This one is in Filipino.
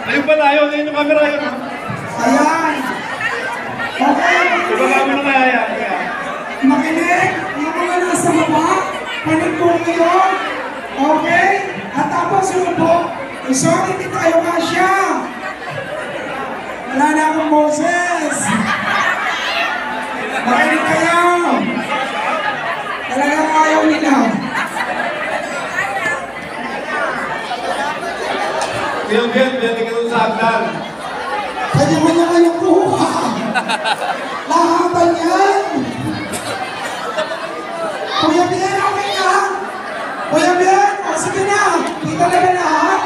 Ayun pala, ayun yung camera yun. Ayan. Okay, Ibaba mo na kaya yan. makinig. Yung mga nasa baba, panig po kayo. Okay? At tapos yung po, sorry, hindi tayo kasya. Wala na akong boses. Makinig kayo. Talagang ayaw nila. Bill, ka doon sa hagdan. Pwede mo niya kayong kuha. Lahaban yan. Kuya Bien, okay na? Kuya Bien, o sige na. Kita na ba lahat?